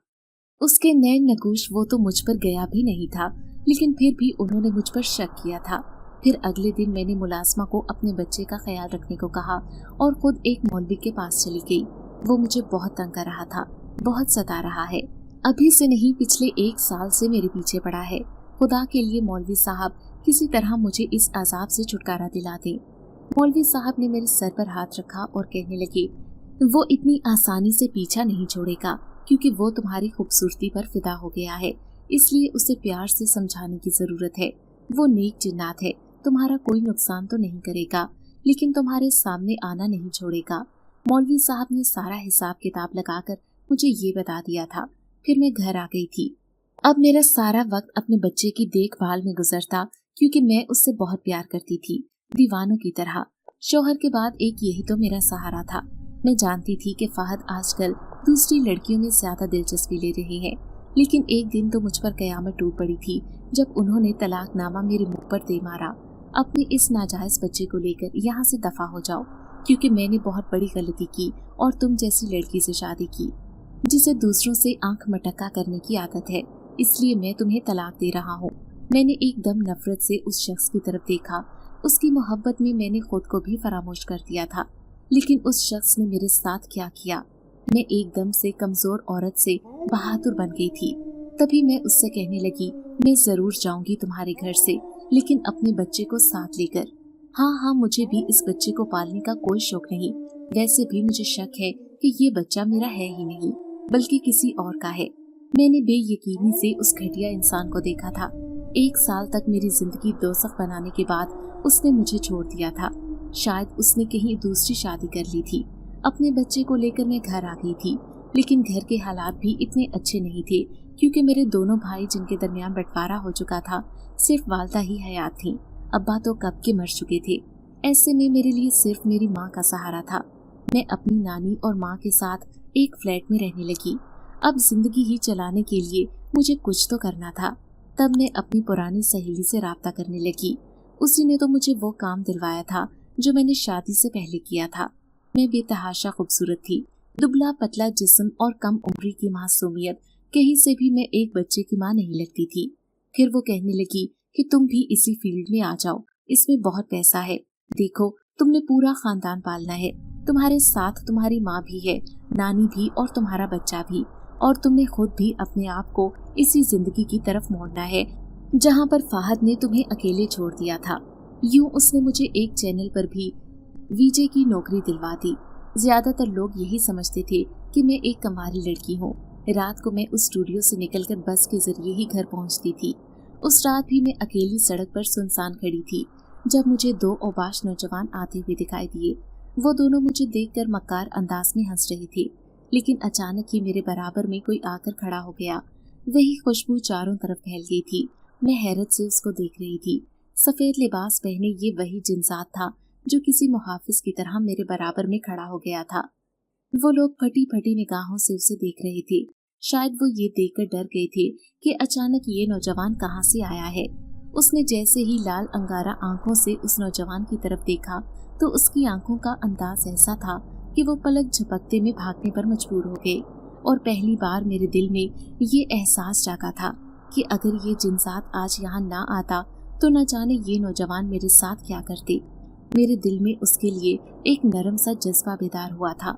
उसके नैन नकुश वो तो मुझ पर गया भी नहीं था, लेकिन फिर भी उन्होंने मुझ पर शक किया था। फिर अगले दिन मैंने मुलाजमा को अपने बच्चे का ख्याल रखने को कहा और खुद एक मौलवी के पास चली गई। वो मुझे बहुत तंग कर रहा था, बहुत सता रहा है। अभी से नहीं, पिछले 1 साल से मेरे पीछे पड़ा है। खुदा के लिए मौलवी साहब किसी तरह मुझे इस अजाब से छुटकारा दिला दें। मौलवी साहब ने मेरे सर पर हाथ रखा और कहने लगे, वो इतनी आसानी से पीछा नहीं छोड़ेगा, क्योंकि वो तुम्हारी खूबसूरती पर फिदा हो गया है, इसलिए उसे प्यार से समझाने की जरूरत है। वो नेक जिन्नात है, तुम्हारा कोई नुकसान तो नहीं करेगा, लेकिन तुम्हारे सामने आना नहीं छोड़ेगा। मौलवी साहब ने सारा हिसाब किताब लगाकर मुझे ये बता दिया था। फिर मैं घर आ गई थी। अब मेरा सारा वक्त अपने बच्चे की देखभाल में गुजरता, क्योंकि मैं उससे बहुत प्यार करती थी, दीवानों की तरह। शौहर के बाद एक यही तो मेरा सहारा था। मैं जानती थी कि फहद आजकल दूसरी लड़कियों में ज्यादा दिलचस्पी ले रहे हैं, लेकिन एक दिन तो मुझ पर कयामत टूट पड़ी थी जब उन्होंने तलाकनामा मेरे मुंह पर दे मारा। अपने इस नाजायज बच्चे को लेकर यहाँ से दफा हो जाओ। क्योंकि मैंने बहुत बड़ी गलती की और तुम जैसी लड़की से शादी की जिसे दूसरों से आंख मटक्का करने की आदत है, इसलिए मैं तुम्हें तलाक दे रहा हूँ। मैंने एकदम नफरत से उस शख्स की तरफ देखा। उसकी मोहब्बत में मैंने खुद को भी फरामोश कर दिया था, लेकिन उस शख्स ने मेरे साथ क्या किया। मैं एकदम से कमजोर औरत से बहादुर बन गई थी। तभी मैं उससे कहने लगी, मैं जरूर जाऊंगी तुम्हारे घर से, लेकिन अपने बच्चे को साथ लेकर। हाँ, मुझे भी इस बच्चे को पालने का कोई शौक नहीं। वैसे भी मुझे शक है कि ये बच्चा मेरा है ही नहीं, बल्कि किसी और का है। मैंने बेयकीनी से उस घटिया इंसान को देखा था। 1 साल तक मेरी जिंदगी दोज़ख बनाने के बाद उसने मुझे छोड़ दिया था। शायद उसने कहीं दूसरी शादी कर ली थी। अपने बच्चे को लेकर मैं घर आ गई थी, लेकिन घर के हालात भी इतने अच्छे नहीं थे, क्योंकि मेरे दोनों भाई जिनके दरमियान बंटवारा हो चुका था, सिर्फ वालदा ही हयात थी। अब्बा तो कब के मर चुके थे। ऐसे में मेरे लिए सिर्फ मेरी माँ का सहारा था। मैं अपनी नानी और माँ के साथ एक फ्लैट में रहने लगी। अब जिंदगी ही चलाने के लिए मुझे कुछ तो करना था। तब मैं अपनी पुरानी सहेली से राब्ता करने लगी। उसी ने तो मुझे वो काम दिलवाया था जो मैंने शादी से पहले किया था। मैं बेतहाशा खूबसूरत थी, दुबला पतला जिस्म और कम उम्री की मासूमियत। कहीं से भी मैं एक बच्चे की माँ नहीं लगती थी। फिर वो कहने लगी कि तुम भी इसी फील्ड में आ जाओ, इसमें बहुत पैसा है। देखो, तुमने पूरा खानदान पालना है, तुम्हारे साथ तुम्हारी माँ भी है, नानी भी और तुम्हारा बच्चा भी, और तुमने खुद भी अपने आप को इसी जिंदगी की तरफ मोड़ना है जहाँ पर फाहद ने तुम्हें अकेले छोड़ दिया था। यूं उसने मुझे एक चैनल पर भी वीजे की नौकरी दिलवा दी। ज्यादातर लोग यही समझते थे कि मैं एक कमारी लड़की हूँ। रात को मैं उस स्टूडियो से निकलकर बस के जरिए ही घर पहुँचती थी। उस रात भी मैं अकेली सड़क पर सुनसान खड़ी थी जब मुझे 2 औबाश नौजवान आते हुए दिखाई दिए। वो दोनों मुझे देखकर मक्कार अंदाज में हंस रहे थे, लेकिन अचानक ही मेरे बराबर में कोई आकर खड़ा हो गया। वही खुशबू चारों तरफ फैल गई थी। मैं हैरत से उसको देख रही थी। सफेद लिबास पहने ये वही जिनजात था जो किसी मुहाफिज की तरह मेरे बराबर में खड़ा हो गया था। वो लोग फटी फटी निगाहों से उसे देख रहे थे। शायद वो ये देखकर डर गए थे कि अचानक ये नौजवान कहाँ से आया है। उसने जैसे ही लाल अंगारा आंखों से उस नौजवान की तरफ देखा तो उसकी आंखों का अंदाज ऐसा था कि वो पलक झपकते में भागने पर मजबूर हो गए। और पहली बार मेरे दिल में ये एहसास जागा था कि अगर ये जिनसात आज यहाँ ना आता तो न जाने ये नौजवान मेरे साथ क्या करते। मेरे दिल में उसके लिए एक नरम सा जज्बा बेदार हुआ था।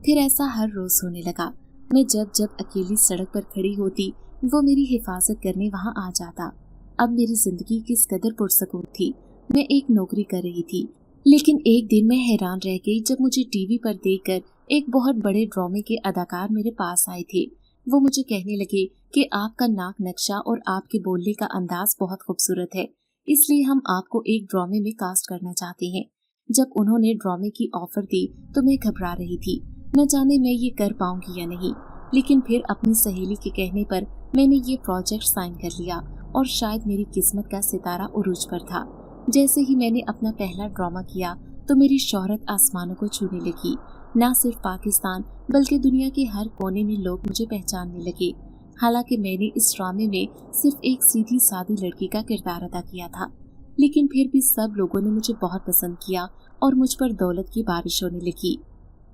फिर ऐसा हर रोज होने लगा। मैं जब जब अकेली सड़क पर खड़ी होती, वो मेरी हिफाजत करने वहाँ आ जाता। अब मेरी जिंदगी किस कदर पुरसकून थी। मैं एक नौकरी कर रही थी, लेकिन एक दिन मैं हैरान रह गई जब मुझे टीवी पर देखकर एक बहुत बड़े ड्रामे के अदाकार मेरे पास आए थे। वो मुझे कहने लगे कि आपका नाक नक्शा और आपके बोलने का अंदाज बहुत खूबसूरत है, इसलिए हम आपको एक ड्रामे में कास्ट करना चाहते हैं। जब उन्होंने ड्रामे की ऑफर दी तो मैं घबरा रही थी, न जाने मैं ये कर पाऊंगी या नहीं। लेकिन फिर अपनी सहेली के कहने पर मैंने ये प्रोजेक्ट साइन कर लिया और शायद मेरी किस्मत का सितारा उरूज पर था। जैसे ही मैंने अपना पहला ड्रामा किया तो मेरी शोहरत आसमानों को छूने लगी। न सिर्फ पाकिस्तान बल्कि दुनिया के हर कोने में लोग मुझे पहचानने लगे। हालांकि मैंने इस ड्रामे में सिर्फ एक सीधी सादी लड़की का किरदार अदा किया था, लेकिन फिर भी सब लोगों ने मुझे बहुत पसंद किया और मुझ पर दौलत की बारिश होने लगी।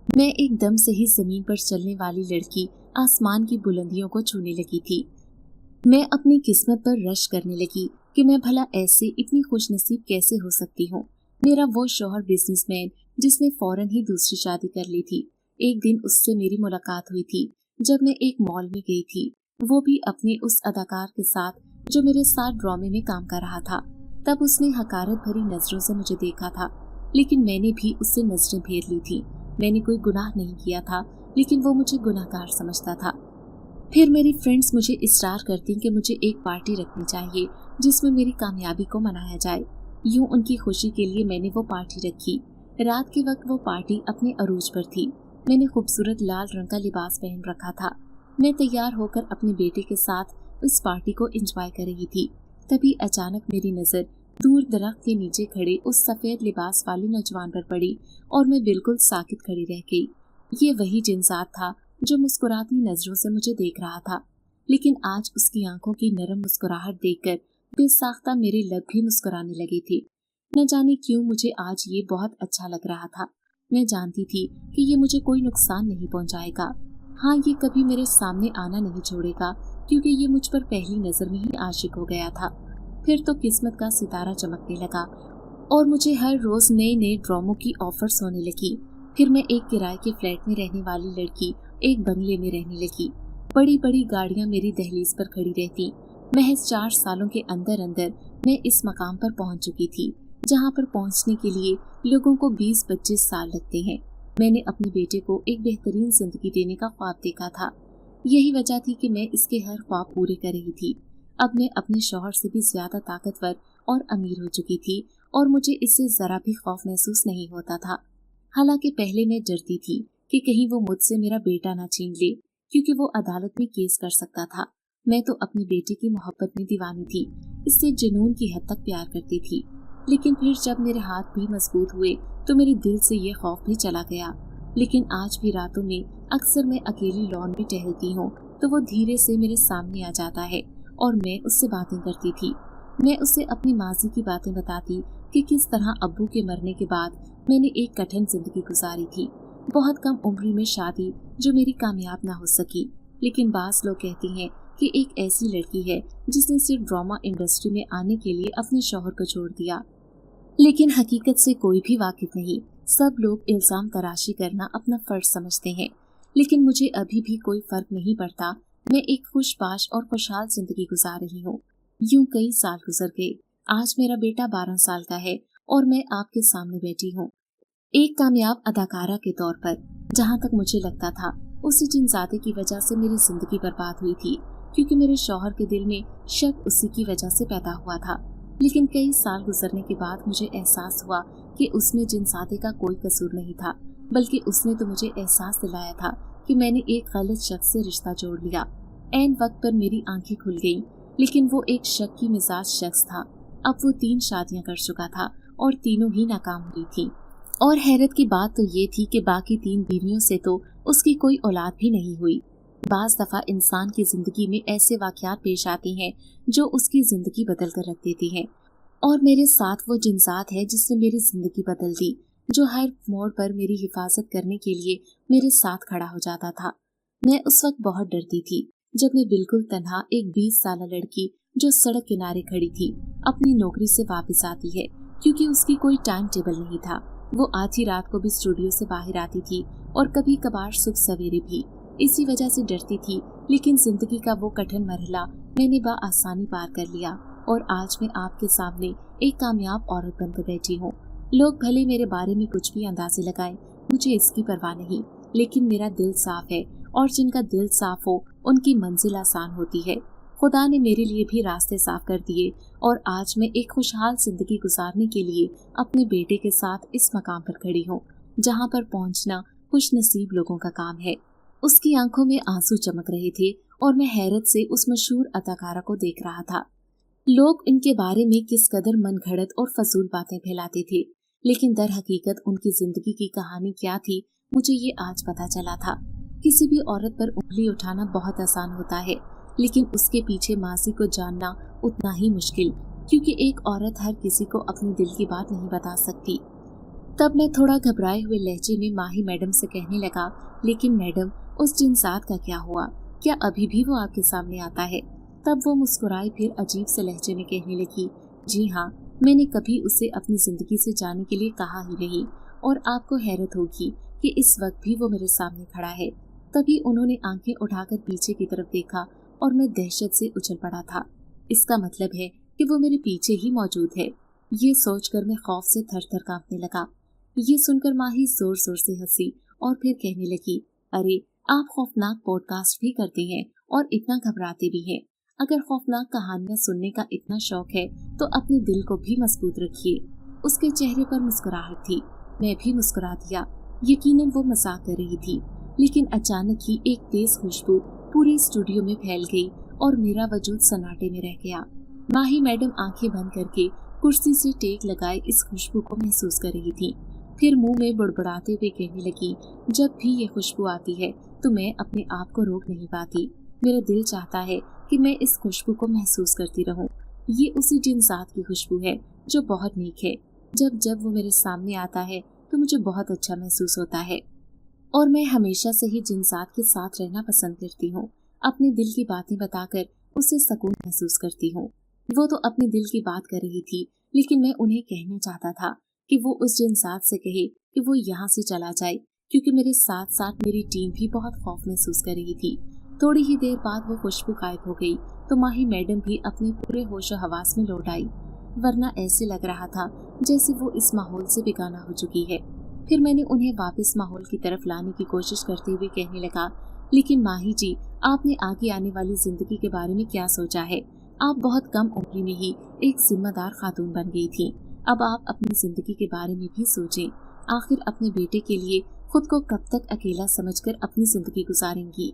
मैं एकदम से ही जमीन पर चलने वाली लड़की आसमान की बुलंदियों को छूने लगी थी। मैं अपनी किस्मत पर रश करने लगी कि मैं भला ऐसे इतनी खुशनसीब कैसे हो सकती हूँ। मेरा वो शौहर बिजनेसमैन जिसने फौरन ही दूसरी शादी कर ली थी। एक दिन उससे मेरी मुलाकात हुई थी जब मैं एक मॉल में गई थी, वो भी अपने उस अदाकार के साथ जो मेरे साथ ड्रामे में काम कर रहा था। तब उसने हकारत भरी नजरों से मुझे देखा था, लेकिन मैंने भी उससे नजरें फेर ली थी। मैंने कोई गुनाह नहीं किया था, लेकिन वो मुझे गुनाहगार समझता था। फिर मेरी फ्रेंड्स मुझे इसरार करती कि मुझे एक पार्टी रखनी चाहिए जिसमें मेरी कामयाबी को मनाया जाए। यूं उनकी खुशी के लिए मैंने वो पार्टी रखी। रात के वक्त वो पार्टी अपने अरूज पर थी। मैंने खूबसूरत लाल रंग का लिबास पहन रखा था। मैं तैयार होकर अपने बेटे के साथ इस पार्टी को एंजॉय कर रही थी। तभी अचानक मेरी नजर दूर दरख्त के नीचे खड़े उस सफेद लिबास वाले नौजवान पर पड़ी और मैं बिल्कुल साकित खड़ी रह गई। ये वही जिनसात था जो मुस्कुराती नजरों से मुझे देख रहा था, लेकिन आज उसकी आंखों की नरम मुस्कुराहट देखकर बेसाख्ता मेरे लब भी मुस्कुराने लगे थे। न जाने क्यों मुझे आज ये बहुत अच्छा लग रहा था। मैं जानती थी कि ये मुझे कोई नुकसान नहीं पहुंचाएगा। हाँ, ये कभी मेरे सामने आना नहीं छोड़ेगा, क्योंकि ये मुझ पर पहली नजर में ही आशिक हो गया था। फिर तो किस्मत का सितारा चमकने लगा और मुझे हर रोज नए नए ड्रामों की ऑफर्स होने लगी। फिर मैं एक किराए के फ्लैट में रहने वाली लड़की एक बंगले में रहने लगी। बड़ी बड़ी गाड़ियां मेरी दहलीज पर खड़ी रहती। महज 4 सालों के अंदर अंदर मैं इस मकाम पर पहुंच चुकी थी जहां पर पहुंचने के लिए लोगों को 20-25 साल लगते हैं। मैंने अपने बेटे को एक बेहतरीन जिंदगी देने का ख्वाब देखा था। यही वजह थी कि मैं इसके हर ख्वाब पूरे कर रही थी। अब मैं अपने शौहर से भी ज्यादा ताकतवर और अमीर हो चुकी थी और मुझे इससे जरा भी खौफ महसूस नहीं होता था। हालांकि पहले मैं डरती थी कि कहीं वो मुझसे मेरा बेटा ना छीन ले, क्योंकि वो अदालत में केस कर सकता था। मैं तो अपने बेटे की मोहब्बत में दीवानी थी, इससे जुनून की हद तक प्यार करती थी। लेकिन फिर जब मेरे हाथ भी मजबूत हुए तो मेरे दिल से ये खौफ भी चला गया। लेकिन आज भी रातों में अक्सर मैं अकेली लॉन में टहलती हूँ तो वो धीरे से मेरे सामने आ जाता है और मैं उससे बातें करती थी। मैं उसे अपनी माजी की बातें बताती कि किस तरह अब्बू के मरने के बाद मैंने एक कठिन जिंदगी गुजारी थी। बहुत कम उम्र में शादी जो मेरी कामयाब ना हो सकी। लेकिन बास लोग कहती हैं कि एक ऐसी लड़की है जिसने सिर्फ ड्रामा इंडस्ट्री में आने के लिए अपने शौहर को छोड़ दिया। लेकिन हकीकत से कोई भी वाकिफ नहीं। सब लोग इल्जाम तराशी करना अपना फर्ज समझते हैं। लेकिन मुझे अभी भी कोई फर्क नहीं पड़ता। मैं एक खुशबाश और खुशहाल जिंदगी गुजार रही हूँ। यूं कई साल गुजर गए। आज मेरा बेटा 12 साल का है और मैं आपके सामने बैठी हूँ एक कामयाब अदाकारा के तौर पर। जहाँ तक मुझे लगता था उसी जिनजादे की वजह से मेरी जिंदगी बर्बाद हुई थी, क्योंकि मेरे शौहर के दिल में शक उसी की वजह से पैदा हुआ था। लेकिन कई साल गुजरने के बाद मुझे एहसास हुआ कि उसमें जिनजादे का कोई कसूर नहीं था, बल्कि उसने तो मुझे एहसास दिलाया था कि मैंने एक गलत शख्स से रिश्ता जोड़ लिया। ऐन वक्त पर मेरी आंखें खुल गईं, लेकिन वो एक शक की मिजाज शख्स था। अब वो 3 शादियां कर चुका था और तीनों ही नाकाम हुई थी। और हैरत की बात तो ये थी कि बाकी 3 बीवियों से तो उसकी कोई औलाद भी नहीं हुई। बाज दफा इंसान की जिंदगी में ऐसे वाकयात पेश आती हैं जो उसकी जिंदगी बदल कर रख देती हैं, और मेरे साथ वो जिन्सात है जिसने मेरी जिंदगी बदल दी, जो हर मोड़ पर मेरी हिफाजत करने के लिए मेरे साथ खड़ा हो जाता था। मैं उस वक्त बहुत डरती थी जब मैं बिल्कुल तन्हा एक 20 साल लड़की जो सड़क किनारे खड़ी थी अपनी नौकरी से वापस आती है, क्योंकि उसकी कोई टाइम टेबल नहीं था। वो आधी रात को भी स्टूडियो से बाहर आती थी और कभी कभार सुबह सवेरे भी। इसी वजह से डरती थी, लेकिन जिंदगी का वो कठिन मरहला मैंने आसानी पार कर लिया और आज मैं आपके सामने एक कामयाब औरत बनकर बैठी हूँ। लोग भले मेरे बारे में कुछ भी अंदाजे लगाएं, मुझे इसकी परवाह नहीं। लेकिन मेरा दिल साफ है और जिनका दिल साफ हो उनकी मंजिल आसान होती है। खुदा ने मेरे लिए भी रास्ते साफ कर दिए और आज मैं एक खुशहाल जिंदगी गुजारने के लिए अपने बेटे के साथ इस मकाम पर खड़ी हूँ जहाँ पर पहुँचना खुश नसीब लोगों का काम है। उसकी आंखों में आंसू चमक रहे थे और मैं हैरत से उस मशहूर अदाकारा को देख रहा था। लोग इनके बारे में किस कदर मनगढ़ंत और फजूल बातें फैलाते थे, लेकिन दर हकीकत उनकी जिंदगी की कहानी क्या थी मुझे ये आज पता चला था। किसी भी औरत पर उंगली उठाना बहुत आसान होता है, लेकिन उसके पीछे माजी को जानना उतना ही मुश्किल, क्योंकि एक औरत हर किसी को अपने दिल की बात नहीं बता सकती। तब मैं थोड़ा घबराए हुए लहजे में माही मैडम से कहने लगा, लेकिन मैडम उस जिन्सात का क्या हुआ? क्या अभी भी वो आपके सामने आता है? तब वो मुस्कुराई फिर अजीब से लहजे में कहने लगी, जी हाँ, मैंने कभी उसे अपनी जिंदगी से जाने के लिए कहा ही नहीं, और आपको हैरत होगी कि इस वक्त भी वो मेरे सामने खड़ा है। तभी उन्होंने आंखें उठाकर पीछे की तरफ देखा और मैं दहशत से उछल पड़ा था। इसका मतलब है कि वो मेरे पीछे ही मौजूद है। ये सोचकर मैं खौफ से थर-थर कांपने लगा। ये सुनकर माही जोर जोर से हंसी और फिर कहने लगी, अरे आप खौफनाक पॉडकास्ट भी करते हैं और इतना घबराते भी हैं। अगर खौफनाक कहानियां सुनने का इतना शौक है तो अपने दिल को भी मजबूत रखिए। उसके चेहरे पर मुस्कुराहट थी। मैं भी मुस्कुरा दिया। यकीनन वो मजाक कर रही थी, लेकिन अचानक ही एक तेज खुशबू पूरे स्टूडियो में फैल गई और मेरा वजूद सन्नाटे में रह गया। माही मैडम आंखें बंद करके कुर्सी से टेक लगाए इस खुशबू को महसूस कर रही थी। फिर मुंह में बुड़बुड़ाते हुए कहने लगी, जब भी ये खुशबू आती है तो मैं अपने आप को रोक नहीं पाती। मेरा दिल चाहता है कि मैं इस खुशबू को महसूस करती रहूं। ये उसी जिन्सात की खुशबू है जो बहुत नीक है। जब जब वो मेरे सामने आता है तो तो मुझे बहुत अच्छा महसूस होता है। और मैं हमेशा से ही जिनसात के साथ रहना पसंद करती हूँ। अपने दिल की बातें बताकर उसे सुकून महसूस करती हूँ। वो तो अपने दिल की बात कर रही थी, लेकिन मैं उन्हें कहना चाहता था कि वो उस जिनसात से कहे कि वो यहाँ से चला जाए, क्योंकि मेरे साथ साथ मेरी टीम भी बहुत खौफ महसूस कर रही थी। थोड़ी ही देर बाद वो खुशबू गायब हो गई तो माही मैडम भी अपने पूरे होश और हवास में लौट आई, वरना ऐसे लग रहा था जैसे वो इस माहौल से बेगाना हो चुकी है। फिर मैंने उन्हें वापस माहौल की तरफ लाने की कोशिश करते हुए कहने लगा, लेकिन माही जी, आपने आगे आने वाली जिंदगी के बारे में क्या सोचा है? आप बहुत कम उम्र में ही एक जिम्मेदार खातून बन गई थी। अब आप अपनी जिंदगी के बारे में भी सोचें। आखिर अपने बेटे के लिए खुद को कब तक अकेला समझकर अपनी जिंदगी गुजारेंगी?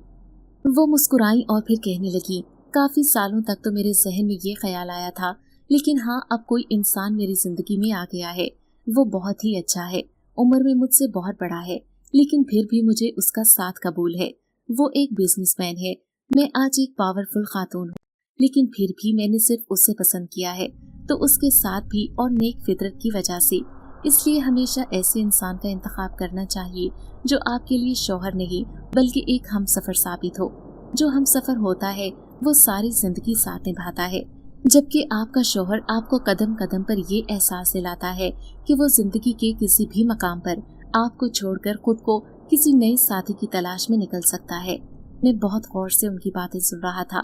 वो मुस्कुराई और फिर कहने लगी, काफी सालों तक तो मेरे जहन में ये ख्याल आया था, लेकिन हाँ, अब कोई इंसान मेरी जिंदगी में आ गया है। वो बहुत ही अच्छा है, उम्र में मुझसे बहुत बड़ा है, लेकिन फिर भी मुझे उसका साथ कबूल है। वो एक बिजनेसमैन है, मैं आज एक पावरफुल खातून हूँ, लेकिन फिर भी मैंने सिर्फ उसे पसंद किया है, तो उसके साथ भी और नेक फितरत की वजह से। इसलिए हमेशा ऐसे इंसान का इंतखाब करना चाहिए जो आपके लिए शौहर नहीं बल्कि एक हमसफर साबित हो। जो हमसफर होता है वो सारी जिंदगी साथ निभाता है, जबकि आपका शौहर आपको कदम कदम पर ये एहसास दिलाता है कि वो जिंदगी के किसी भी मकाम पर आपको छोड़कर खुद को किसी नए साथी की तलाश में निकल सकता है। मैं बहुत गौर से उनकी बातें सुन रहा था।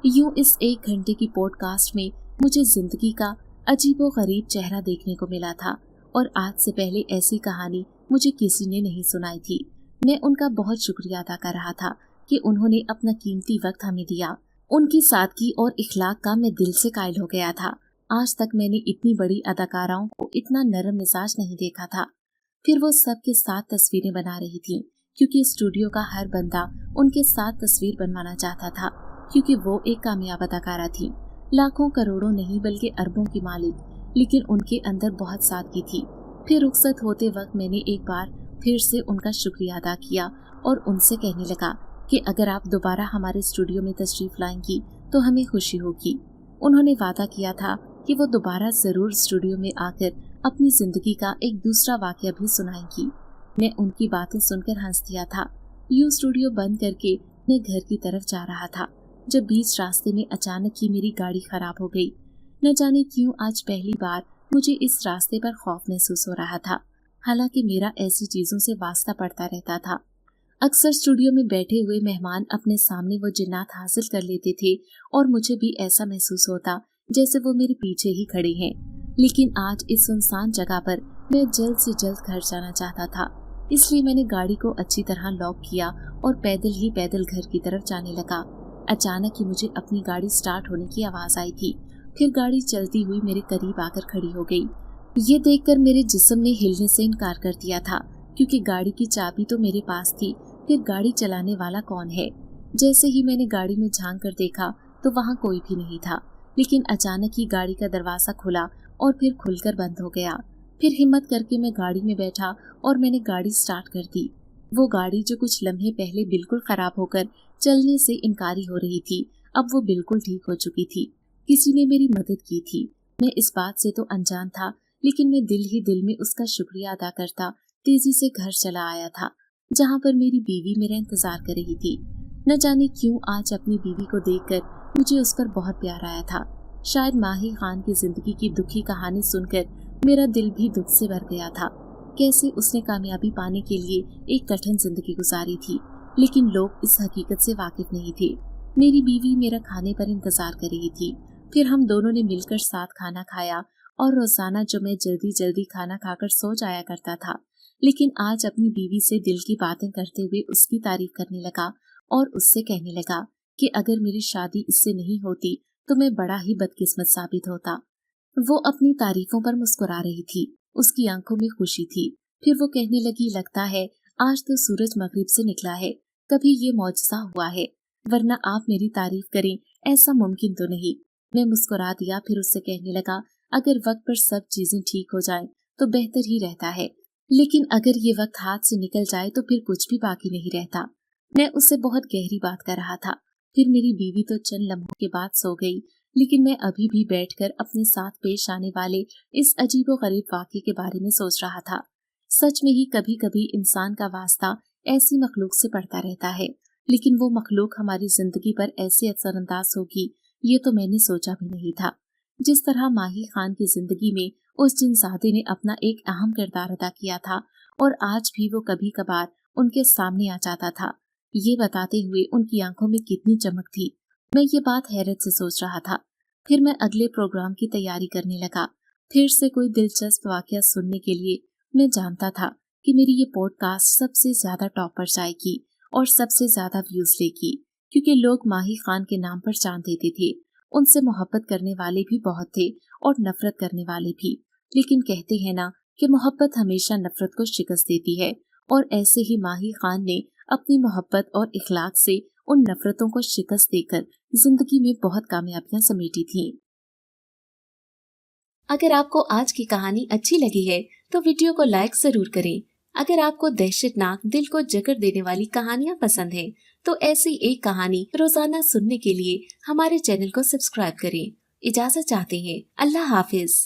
यूं इस 1 घंटे की पॉडकास्ट में मुझे जिंदगी का अजीबो गरीब चेहरा देखने को मिला था, और आज से पहले ऐसी कहानी मुझे किसी ने नहीं सुनाई थी। मैं उनका बहुत शुक्रिया अदा कर रहा था कि उन्होंने अपना कीमती वक्त हमें दिया। उनकी सादगी और इखलाक का मैं दिल से कायल हो गया था। आज तक मैंने इतनी बड़ी अदाकाराओं को इतना नरम मिजाज नहीं देखा था। फिर वो सबके साथ तस्वीरें बना रही थी, क्योंकि स्टूडियो का हर बंदा उनके साथ तस्वीर बनवाना चाहता था, क्योंकि वो एक कामयाब अदाकारा थी। लाखों करोड़ों नहीं बल्कि अरबों की मालिक, लेकिन उनके अंदर बहुत सादगी थी। फिर रुखसत होते वक्त मैंने एक बार फिर से उनका शुक्रिया अदा किया और उनसे कहने लगा कि अगर आप दोबारा हमारे स्टूडियो में तशरीफ लाएंगी तो हमें खुशी होगी। उन्होंने वादा किया था कि वो दोबारा जरूर स्टूडियो में आकर अपनी जिंदगी का एक दूसरा वाकया भी सुनाएंगी। मैं उनकी बातें सुनकर हंस दिया था। यूं स्टूडियो बंद करके मैं घर की तरफ जा रहा था, जब बीच रास्ते में अचानक ही मेरी गाड़ी खराब हो गई। न जाने क्यों आज पहली बार मुझे इस रास्ते पर खौफ महसूस हो रहा था, हालांकि मेरा ऐसी चीजों से वास्ता पड़ता रहता था। अक्सर स्टूडियो में बैठे हुए मेहमान अपने सामने वो जिन्नात हासिल कर लेते थे और मुझे भी ऐसा महसूस होता जैसे वो मेरे पीछे ही खड़े हैं। लेकिन आज इस सुनसान जगह पर मैं जल्द से जल्द घर जाना चाहता था, इसलिए मैंने गाड़ी को अच्छी तरह लॉक किया और पैदल ही पैदल घर की तरफ जाने लगा। अचानक ही मुझे अपनी गाड़ी स्टार्ट होने की आवाज आई थी। फिर गाड़ी चलती हुई मेरे करीब आकर खड़ी हो गई। ये देखकर मेरे जिस्म ने हिलने से इनकार कर दिया था, क्योंकि गाड़ी की चाबी तो मेरे पास थी, फिर गाड़ी चलाने वाला कौन है? जैसे ही मैंने गाड़ी में झांक कर देखा तो वहाँ कोई भी नहीं था, लेकिन अचानक ही गाड़ी का दरवाजा खुला और फिर खुलकर बंद हो गया। फिर हिम्मत करके मैं गाड़ी में बैठा और मैंने गाड़ी स्टार्ट कर दी। वो गाड़ी जो कुछ लम्हे पहले बिल्कुल खराब होकर चलने से इनकारी हो रही थी, अब वो बिल्कुल ठीक हो चुकी थी। किसी ने मेरी मदद की थी। मैं इस बात से तो अनजान था, लेकिन मैं दिल ही दिल में उसका शुक्रिया अदा करता तेजी से घर चला आया था, जहाँ पर मेरी बीवी मेरा इंतजार कर रही थी। न जाने क्यों आज अपनी बीवी को देखकर मुझे उस पर बहुत प्यार आया था। शायद माही खान की जिंदगी की दुखी कहानी सुनकर मेरा दिल भी दुख से भर गया था। कैसे उसने कामयाबी पाने के लिए एक कठिन जिंदगी गुजारी थी, लेकिन लोग इस हकीकत से वाकिफ नहीं थे। मेरी बीवी मेरा खाने पर इंतजार कर रही थी। फिर हम दोनों ने मिलकर साथ खाना खाया, और रोजाना जो मैं जल्दी जल्दी खाना खाकर सो जाया करता था, लेकिन आज अपनी बीवी से दिल की बातें करते हुए उसकी तारीफ करने लगा और उससे कहने लगा कि अगर मेरी शादी इससे नहीं होती तो मैं बड़ा ही बदकिस्मत साबित होता। वो अपनी तारीफों पर मुस्कुरा रही थी, उसकी आंखों में खुशी थी। फिर वो कहने लगी, लगता है आज तो सूरज मगरिब से निकला है, कभी ये मौजज़ा हुआ है, वरना आप मेरी तारीफ करें ऐसा मुमकिन तो नहीं। मैं मुस्कुरा दिया। फिर उससे कहने लगा, अगर वक्त पर सब चीजें ठीक हो जाएं तो बेहतर ही रहता है, लेकिन अगर ये वक्त हाथ से निकल जाए तो फिर कुछ भी बाकी नहीं रहता। मैं उससे बहुत गहरी बात कर रहा था। फिर मेरी बीवी तो चंद लम्हों के बाद सो गई, लेकिन मैं अभी भी बैठकर अपने साथ पेश आने वाले इस अजीबो गरीब वाक़ये के बारे में सोच रहा था। सच में ही कभी कभी इंसान का वास्ता ऐसी मखलूक से पड़ता रहता है, लेकिन वो मखलूक हमारी जिंदगी पर ऐसे असरअंदाज होगी ये तो मैंने सोचा भी नहीं था। जिस तरह माही खान की जिंदगी में उस जिनजादे ने अपना एक अहम किरदार अदा किया था और आज भी वो कभी कभार उनके सामने आ जाता था, ये बताते हुए उनकी आंखों में कितनी चमक थी, मैं ये बात हैरत से सोच रहा था। फिर मैं अगले प्रोग्राम की तैयारी करने लगा। फिर से कोई दिलचस्प वाकया सुनने के लिए मैं जानता था कि मेरी ये पॉडकास्ट सबसे ज्यादा टॉप पर जाएगी और सबसे ज्यादा व्यूज लेगी, क्योंकि लोग माही खान के नाम पर जान देते थे। उनसे मोहब्बत करने वाले भी बहुत थे और नफरत करने वाले भी, लेकिन कहते हैं ना कि मोहब्बत हमेशा नफरत को शिकस्त देती है, और ऐसे ही माही खान ने अपनी मोहब्बत और इखलाक से उन नफरतों को शिकस्त देकर जिंदगी में बहुत कामयाबियां समेटी थीं। अगर आपको आज की कहानी अच्छी लगी है तो वीडियो को लाइक जरूर करें। अगर आपको दहशतनाक दिल को जकड़ देने वाली कहानियां पसंद हैं, तो ऐसी एक कहानी रोजाना सुनने के लिए हमारे चैनल को सब्सक्राइब करें। इजाजत चाहते हैं। अल्लाह हाफिज।